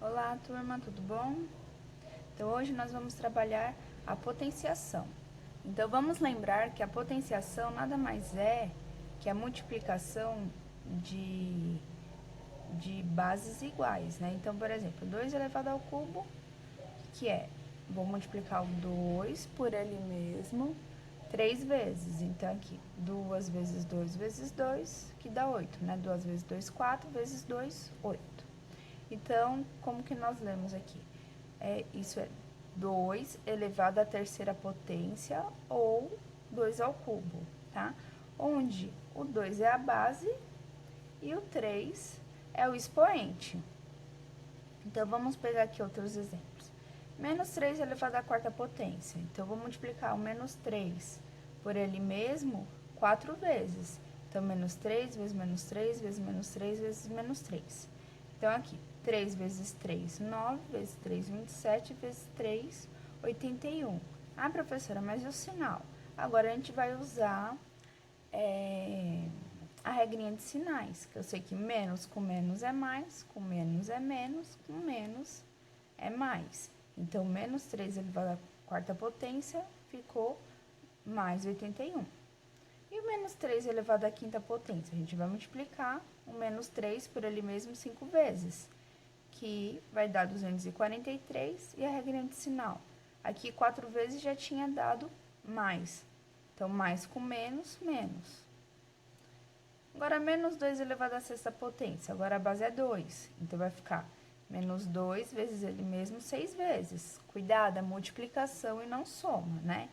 Olá, turma, tudo bom? Então, hoje nós vamos trabalhar a potenciação. Então, vamos lembrar que a potenciação nada mais é que a multiplicação de bases iguais, né? Então, por exemplo, 2 elevado ao cubo, que é, vou multiplicar o 2 por ele mesmo 3 vezes. Então, aqui, 2 vezes 2 vezes 2, que dá 8, né? 2 vezes 2, 4, vezes 2, 8. Então, como que nós lemos aqui? Isso é 2 elevado à terceira potência ou 2 ao cubo, tá? Onde o 2 é a base e o 3 é o expoente. Então, vamos pegar aqui outros exemplos. Menos 3 elevado à quarta potência. Então, eu vou multiplicar o menos 3 por ele mesmo 4 vezes. Então, menos 3 vezes menos 3 vezes menos 3 vezes menos 3. Então, aqui, 3 vezes 3, 9, vezes 3, 27, vezes 3, 81. Ah, professora, mas e o sinal? Agora, a gente vai usar a regrinha de sinais, que eu sei que menos com menos é mais, com menos é menos, com menos é mais. Então, menos 3 elevado à quarta potência ficou mais 81. E o menos 3 elevado à quinta potência? A gente vai multiplicar o menos 3 por ele mesmo 5 vezes, que vai dar 243, e a regrinha de sinal. Aqui, 4 vezes já tinha dado mais. Então, mais com menos, menos. Agora, menos 2 elevado à sexta potência. Agora, a base é 2. Então, vai ficar menos 2 vezes ele mesmo 6 vezes. Cuidado, é multiplicação e não soma, né?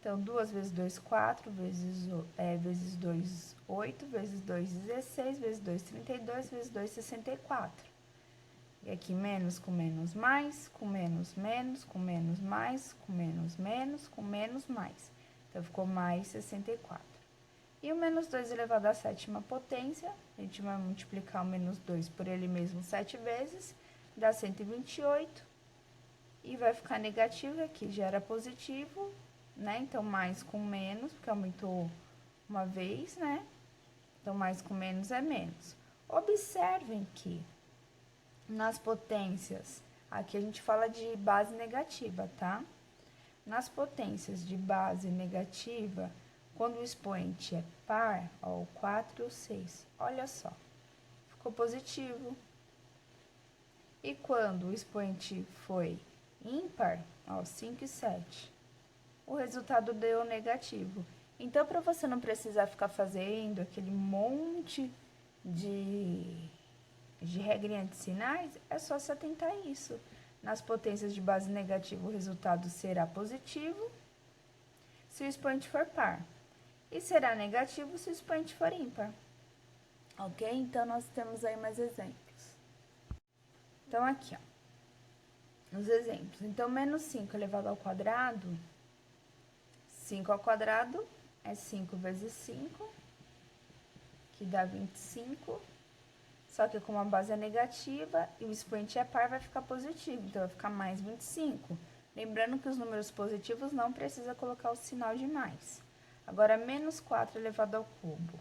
Então, 2 vezes 2, 4, vezes 2, 8, vezes 2, 16, vezes 2, 32, vezes 2, 64. E aqui, menos com menos mais, com menos menos, com menos mais, com menos menos, com menos mais. Então, ficou mais 64. E o menos 2 elevado à sétima potência, a gente vai multiplicar o menos 2 por ele mesmo 7 vezes, dá 128, e vai ficar negativo, aqui já era positivo, né? Então, mais com menos, porque aumentou uma vez, né? Então, mais com menos é menos. Observem que nas potências, aqui a gente fala de base negativa, tá? Nas potências de base negativa, quando o expoente é par, ó, o 4 e o 6, olha só, ficou positivo. E quando o expoente foi ímpar, ó, 5 e 7, o resultado deu negativo. Então, para você não precisar ficar fazendo aquele monte de regrinha de sinais, é só se atentar a isso. Nas potências de base negativa, o resultado será positivo se o expoente for par, e será negativo se o expoente for ímpar. Ok? Então, nós temos aí mais exemplos. Então, aqui, ó, os exemplos. Então, menos 5 elevado ao quadrado, 5 ao quadrado é 5 vezes 5, que dá 25. Só que como a base é negativa e o expoente é par, vai ficar positivo. Então, vai ficar mais 25. Lembrando que os números positivos não precisa colocar o sinal de mais. Agora, menos 4 elevado ao cubo.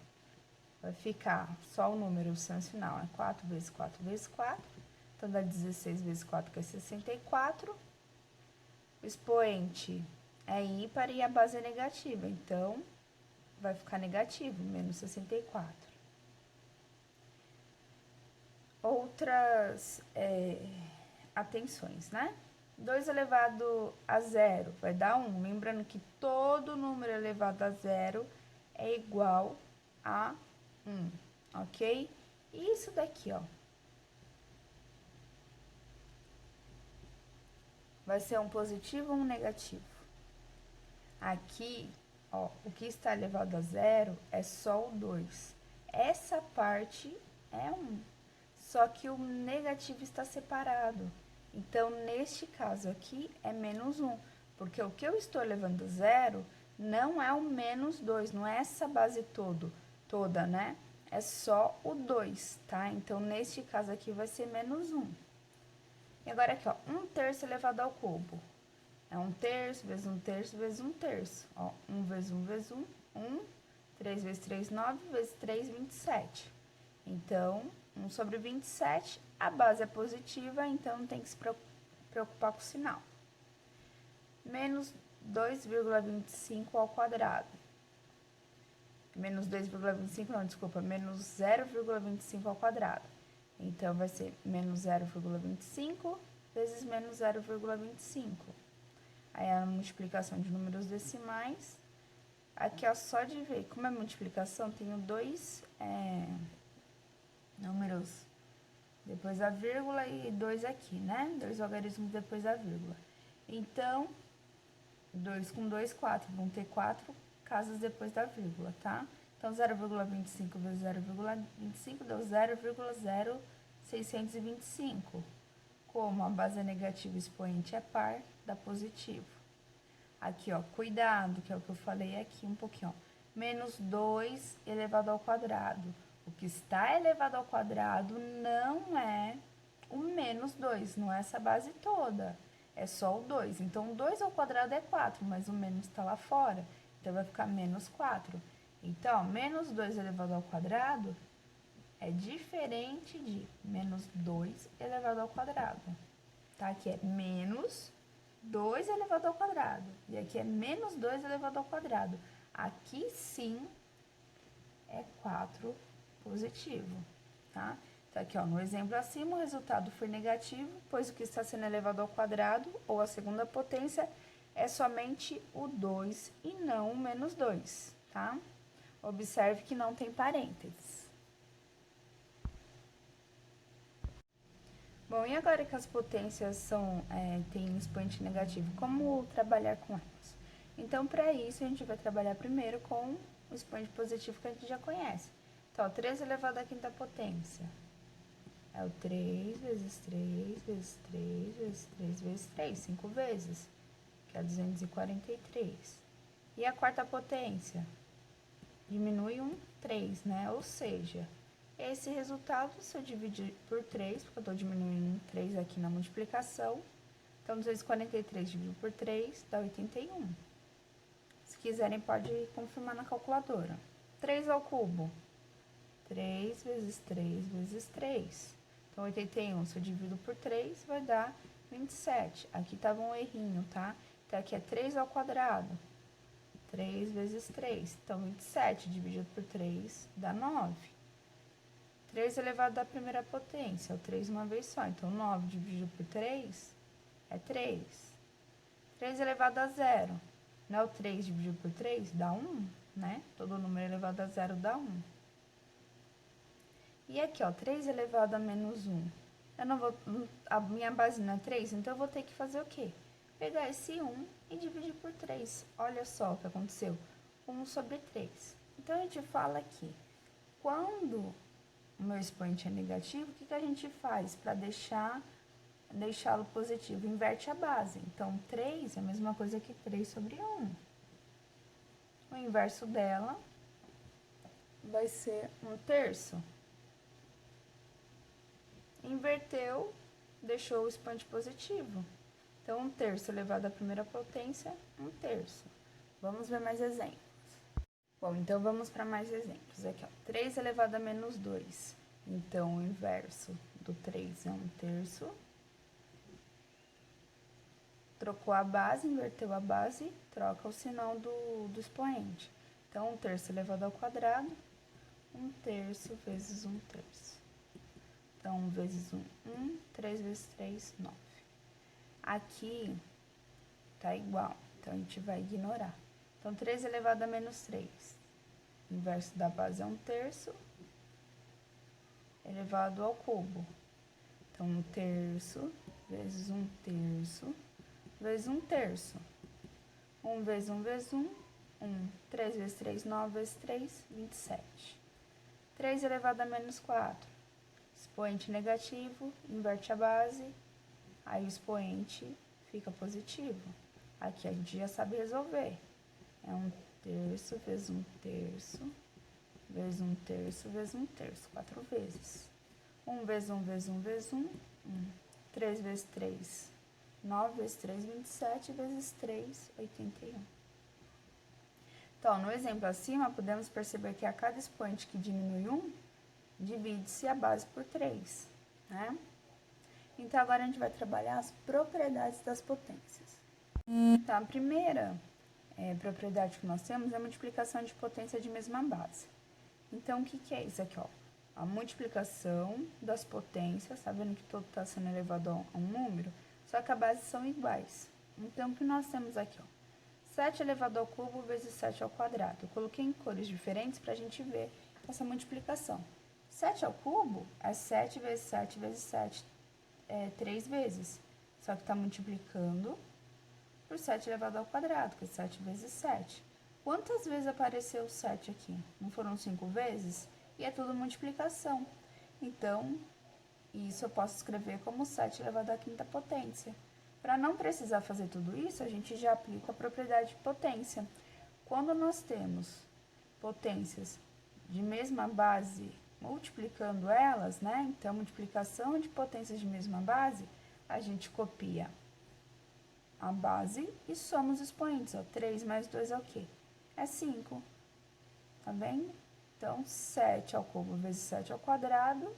Vai ficar só o número sem sinal. É 4 vezes 4 vezes 4. Então, dá 16 vezes 4, que é 64. O expoente é ímpar e a base é negativa. Então, vai ficar negativo, menos 64. Outras atenções, né? 2 elevado a zero vai dar 1. Lembrando que todo número elevado a zero é igual a 1, ok? E isso daqui, ó, vai ser um positivo ou um negativo? Aqui, ó, o que está elevado a zero é só o 2. Essa parte é 1. Só que o negativo está separado. Então, neste caso aqui, é menos 1. Porque o que eu estou elevando a zero não é o menos 2, não é essa base toda, né? É só o 2, tá? Então, neste caso aqui, vai ser menos 1. E agora aqui, ó, 1/3 elevado ao cubo. É 1/3 vezes 1/3 vezes 1/3. Ó, 1 vezes 1 vezes 1, 1. 3 vezes 3, 9, vezes 3, 27. Então, 1 sobre 27, a base é positiva, então não tem que se preocupar com o sinal. Menos 2,25 ao quadrado. Menos 2,25, não, desculpa, menos 0,25 ao quadrado. Então, vai ser menos 0,25 vezes menos 0,25. Aí, a multiplicação de números decimais. Aqui, ó, só de ver, como é multiplicação, tenho dois números depois da vírgula e 2 aqui, né? 2 algarismos depois da vírgula. Então, 2 com 2, 4. Vão ter 4 casas depois da vírgula, tá? Então, 0,25 vezes 0,25 deu 0,0625. Como a base é negativa e o expoente é par, dá positivo. Aqui, ó, cuidado, que é o que eu falei aqui um pouquinho, ó. Menos 2 elevado ao quadrado. O que está elevado ao quadrado não é o menos 2, não é essa base toda. É só o 2. Então, 2 ao quadrado é 4, mas o menos está lá fora. Então, vai ficar menos 4. Então, menos 2 elevado ao quadrado é diferente de menos 2 elevado ao quadrado. Tá? Aqui é menos 2 elevado ao quadrado. E aqui é menos 2 elevado ao quadrado. Aqui, sim, é 4 positivo, tá? Então, aqui, ó, no exemplo acima, o resultado foi negativo, pois o que está sendo elevado ao quadrado, ou a segunda potência, é somente o 2 e não o menos 2, tá? Observe que não tem parênteses. Bom, e agora que as potências têm expoente negativo, como trabalhar com elas? Então, para isso, a gente vai trabalhar primeiro com o expoente positivo que a gente já conhece. Então, 3 elevado à quinta potência. É o 3 vezes 3 vezes 3 vezes 3 vezes 3, 5 vezes, que é 243. E a quarta potência? Diminui 3, né? Ou seja, esse resultado, se eu dividir por 3, porque eu estou diminuindo 3 aqui na multiplicação, então 243 dividido por 3 dá 81. Se quiserem, pode confirmar na calculadora. 3 ao cubo. 3 vezes 3 vezes 3. Então, 81, se eu divido por 3, vai dar 27. Aqui estava um errinho, tá? Então, aqui é 3 ao quadrado. 3 vezes 3. Então, 27 dividido por 3 dá 9. 3 elevado à primeira potência, é o 3 uma vez só. Então, 9 dividido por 3 é 3. 3 elevado a 0. Não é o 3 dividido por 3? Dá 1, né? Todo número elevado a 0 dá 1. E aqui, ó, 3 elevado a menos 1. Eu não vou, a minha base não é 3, então eu vou ter que fazer o quê? Pegar esse 1 e dividir por 3. Olha só o que aconteceu. 1 sobre 3. Então, a gente fala aqui, quando o meu expoente é negativo, o que a gente faz para deixá-lo positivo? Inverte a base. Então, 3 é a mesma coisa que 3 sobre 1. O inverso dela vai ser 1/3. Inverteu, deixou o expoente positivo. Então, 1/3 elevado à primeira potência, 1/3. Vamos ver mais exemplos. Bom, então vamos para mais exemplos. Aqui, ó, 3 elevado a menos 2. Então, o inverso do 3 é 1/3. Trocou a base, inverteu a base, troca o sinal do expoente. Então, 1/3 elevado ao quadrado, 1/3 vezes 1/3. Então, 1 vezes 1, 1, 3 vezes 3, 9. Aqui tá igual, então a gente vai ignorar. Então, 3 elevado a menos 3. O inverso da base é 1/3 elevado ao cubo. Então, 1/3 vezes 1/3 vezes 1/3. 1 vezes 1 vezes 1, 1. 3 vezes 3, 9 vezes 3, 27. 3 elevado a menos 4. Expoente negativo, inverte a base, aí o expoente fica positivo. Aqui a gente já sabe resolver. É 1/3 vezes 1/3 vezes 1/3 vezes 1/3, 4 vezes. 1 vezes 1 vezes 1 vezes 1, 1. 3 vezes 3, 9 vezes 3, 27, vezes 3, 81. Então, no exemplo acima, podemos perceber que a cada expoente que diminui 1, divide-se a base por 3, né? Então, agora a gente vai trabalhar as propriedades das potências. Então, a primeira propriedade que nós temos é a multiplicação de potência de mesma base. Então, o que é isso aqui, ó? A multiplicação das potências, tá vendo que todo está sendo elevado a um número? Só que as bases são iguais. Então, o que nós temos aqui, ó? 7 elevado ao cubo vezes 7 ao quadrado. Eu coloquei em cores diferentes para a gente ver essa multiplicação. 7 ao cubo é 7 vezes 7 vezes 7, 3 vezes. Só que está multiplicando por 7 elevado ao quadrado, que é 7 vezes 7. Quantas vezes apareceu o 7 aqui? Não foram 5 vezes? E é tudo multiplicação. Então, isso eu posso escrever como 7 elevado à quinta potência. Para não precisar fazer tudo isso, a gente já aplica a propriedade de potência. Quando nós temos potências de mesma base, multiplicando elas, né? Então, multiplicação de potências de mesma base, a gente copia a base e soma os expoentes, ó. 3 mais 2 é o quê? É 5, tá vendo? Então, 7 ao cubo vezes 7 ao quadrado,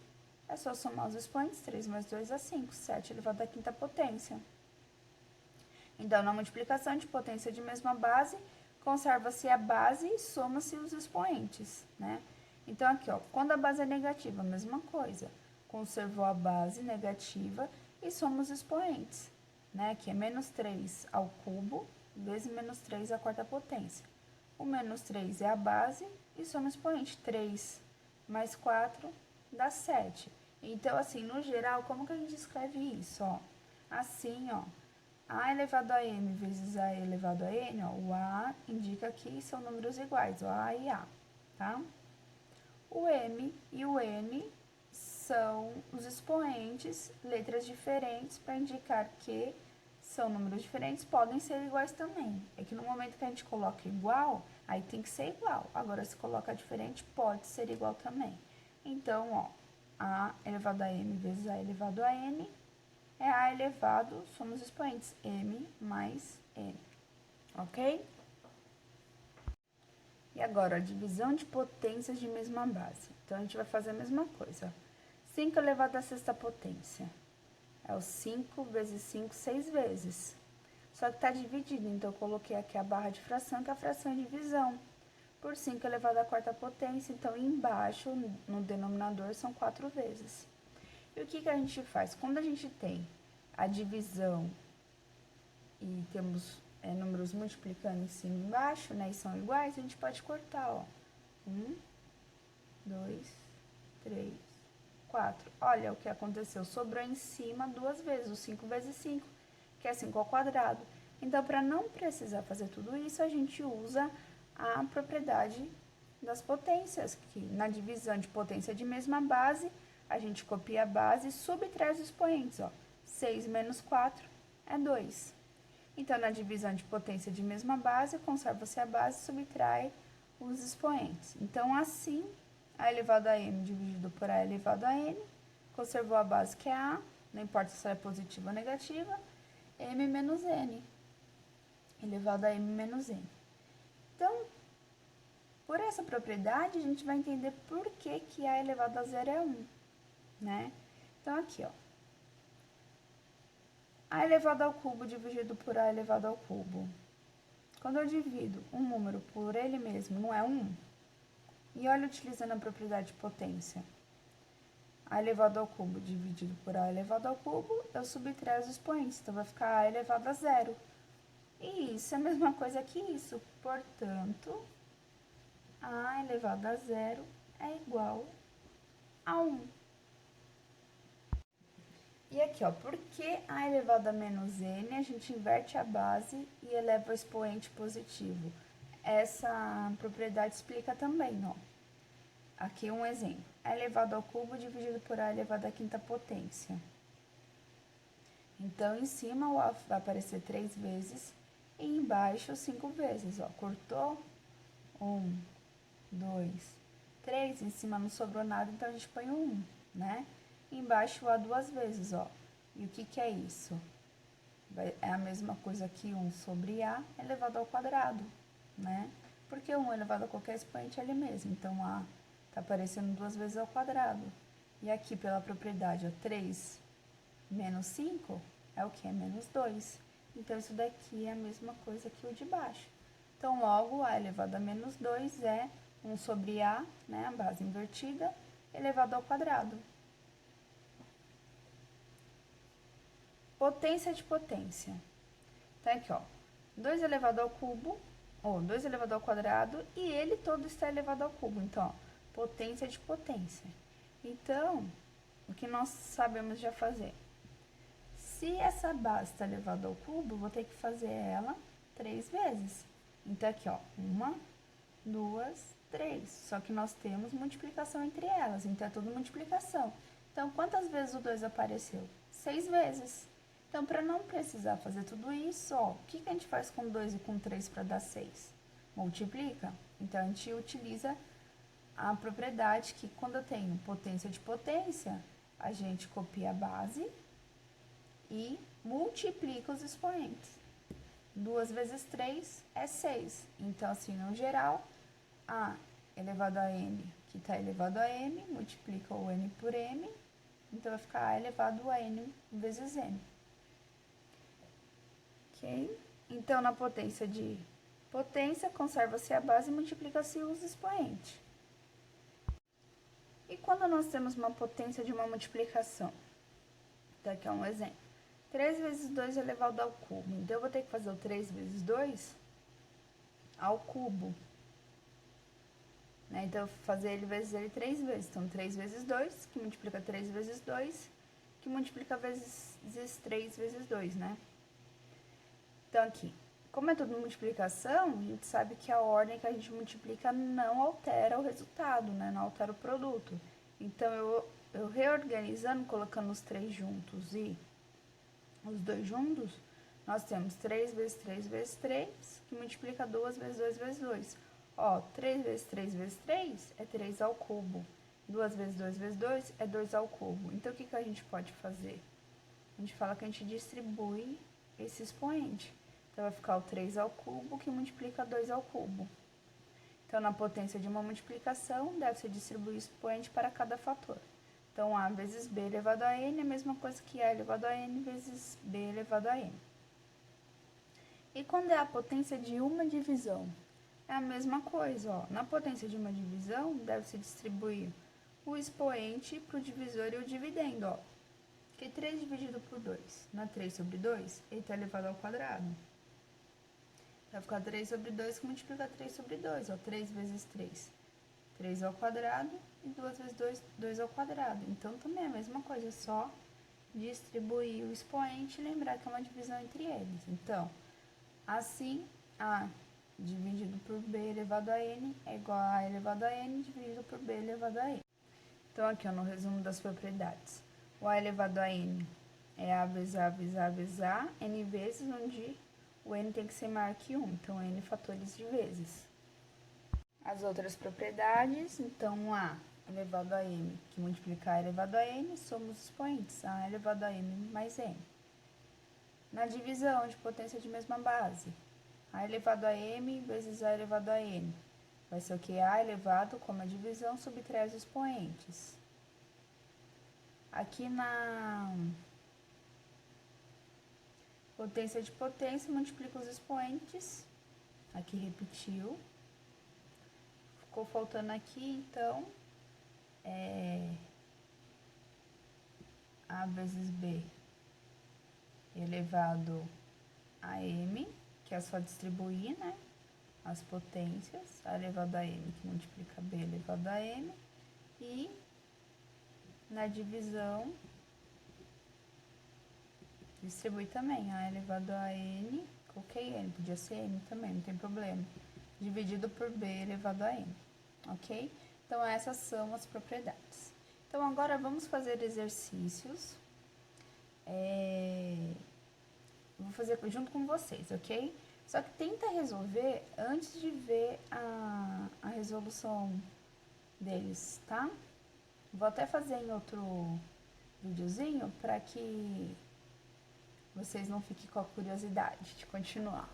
é só somar os expoentes, 3 mais 2 é 5, 7 elevado à quinta potência. Então, na multiplicação de potência de mesma base, conserva-se a base e soma-se os expoentes, né? Então, aqui, ó, quando a base é negativa, a mesma coisa. Conservou a base negativa e soma os expoentes, né? Que é menos 3 ao cubo vezes menos 3 à quarta potência. O menos 3 é a base e soma o expoente. 3 mais 4 dá 7. Então, assim, no geral, como que a gente escreve isso, ó? Assim, ó. A elevado a m vezes a elevado a n, ó, o a indica que são números iguais, o a e a, tá? O m e o n são os expoentes, letras diferentes para indicar que são números diferentes, podem ser iguais também. É que no momento que a gente coloca igual, aí tem que ser igual. Agora, se coloca diferente, pode ser igual também. Então, ó, a elevado a m vezes a elevado a n é a elevado, somos expoentes, m mais n, ok? E agora, a divisão de potências de mesma base. Então, a gente vai fazer a mesma coisa. 5 elevado à sexta potência. É o 5 vezes 5, 6 vezes. Só que está dividido, então eu coloquei aqui a barra de fração, que é a fração de divisão. Por 5 elevado à quarta potência, então embaixo, no denominador, são 4 vezes. E o que a gente faz? Quando a gente tem a divisão e temos números multiplicando em cima e embaixo, né, e são iguais, a gente pode cortar, ó. 1, 2, 3, 4. Olha o que aconteceu, sobrou em cima 2 vezes, o 5 vezes 5, que é 5 ao quadrado. Então, para não precisar fazer tudo isso, a gente usa a propriedade das potências, que na divisão de potência de mesma base, a gente copia a base e subtrai os expoentes, ó. 6 menos 4 é 2. Então, na divisão de potência de mesma base, conserva-se a base e subtrai os expoentes. Então, assim, a elevado a m dividido por a elevado a n, conservou a base que é a, não importa se ela é positiva ou negativa, m menos n, elevado a m menos n. Então, por essa propriedade, a gente vai entender por que a elevado a zero é 1, né? Então, aqui, ó. A elevado ao cubo dividido por a elevado ao cubo. Quando eu divido um número por ele mesmo, não é 1? E olha, utilizando a propriedade de potência. A elevado ao cubo dividido por a elevado ao cubo, eu subtraio os expoentes, então vai ficar a elevado a zero. E isso é a mesma coisa que isso. Portanto, a elevado a zero é igual a 1. E aqui, ó, por que a elevado a menos n, a gente inverte a base e eleva o expoente positivo? Essa propriedade explica também, ó. Aqui um exemplo. A elevado ao cubo dividido por a elevado à quinta potência. Então, em cima o a vai aparecer 3 vezes e embaixo 5 vezes, ó. Cortou? 1, 2, 3. Em cima não sobrou nada, então a gente põe o 1, né? Embaixo o a 2 vezes, ó. E o que é isso? É a mesma coisa que 1 sobre a elevado ao quadrado, né? Porque 1 elevado a qualquer expoente é ele mesmo. Então, a Tá aparecendo 2 vezes ao quadrado. E aqui, pela propriedade, ó, 3 menos 5 é o que? É menos 2. Então, isso daqui é a mesma coisa que o de baixo. Então, logo, a elevado a menos 2 é 1 sobre a, né, a base invertida, elevado ao quadrado. Potência de potência. Então, aqui, ó, 2 elevado ao cubo, ou 2 elevado ao quadrado, e ele todo está elevado ao cubo. Então, ó, potência de potência. Então, o que nós sabemos já fazer? Se essa base está elevada ao cubo, vou ter que fazer ela 3 vezes. Então, aqui, ó, 1, 2, 3. Só que nós temos multiplicação entre elas, então é tudo multiplicação. Então, quantas vezes o 2 apareceu? 6 vezes. Então, para não precisar fazer tudo isso, ó, o que a gente faz com 2 e com 3 para dar 6? Multiplica. Então, a gente utiliza a propriedade que quando eu tenho potência de potência, a gente copia a base e multiplica os expoentes. 2 vezes 3 é 6. Então, assim, no geral, a elevado a n, que está elevado a m, multiplica o n por m, então vai ficar a elevado a n vezes m. Ok? Então, na potência de potência, conserva-se a base e multiplica-se os expoentes. E quando nós temos uma potência de uma multiplicação? Daqui é um exemplo. 3 vezes 2 elevado ao cubo. Então, eu vou ter que fazer o 3 vezes 2 ao cubo. Né? Então, eu vou fazer ele vezes ele 3 vezes. Então, 3 vezes 2, que multiplica 3 vezes 2, que multiplica vezes 3 vezes 2, né? Então, aqui, como é tudo multiplicação, a gente sabe que a ordem que a gente multiplica não altera o resultado, né? Não altera o produto. Então, eu reorganizando, colocando os 3 juntos e os 2 juntos, nós temos 3 vezes 3 vezes 3, que multiplica 2 vezes 2 vezes 2. Ó, 3 vezes 3 vezes 3 é 3 ao cubo. 2 vezes 2 vezes 2 é 2 ao cubo. Então, o que a gente pode fazer? A gente fala que a gente distribui esse expoente. Então, vai ficar o 3 ao cubo, que multiplica 2 ao cubo. Então, na potência de uma multiplicação, deve-se distribuir o expoente para cada fator. Então, a vezes b elevado a n é a mesma coisa que a elevado a n vezes b elevado a n. E quando é a potência de uma divisão? É a mesma coisa, ó. Na potência de uma divisão, deve-se distribuir o expoente para o divisor e o dividendo, ó. Que 3 dividido por 2, não é 3 sobre 2? Ele está elevado ao quadrado. Vai ficar 3 sobre 2 que multiplica 3 sobre 2, ó. 3 vezes 3, 3 ao quadrado, e 2 vezes 2, 2 ao quadrado. Então, também é a mesma coisa, é só distribuir o expoente e lembrar que é uma divisão entre eles. Então, assim, a dividido por b elevado a n é igual a a elevado a n dividido por b elevado a n. Então, aqui, ó, no resumo das propriedades. O a elevado a n é a vezes a vezes a vezes a, n vezes, onde o n tem que ser maior que 1. Então, n fatores de vezes. As outras propriedades, então, a elevado a m, que multiplica a elevado a n, somos expoentes, a elevado a m mais n. Na divisão de potência de mesma base, a elevado a m vezes a elevado a n. Vai ser o que? A elevado, como a divisão, subtrai os expoentes. Aqui na potência de potência, multiplica os expoentes. Aqui repetiu. Ficou faltando aqui, então, a vezes b elevado a m, que é só distribuir, né, as potências, a elevado a m, que multiplica b elevado a m, e na divisão, distribui também a elevado a n, coloquei n, podia ser n também, não tem problema, dividido por b elevado a n, ok? Então, essas são as propriedades. Então, agora vamos fazer exercícios. Vou fazer junto com vocês, ok? Só que tenta resolver antes de ver a resolução deles, tá? Vou até fazer em outro videozinho para que vocês não fiquem com a curiosidade de continuar.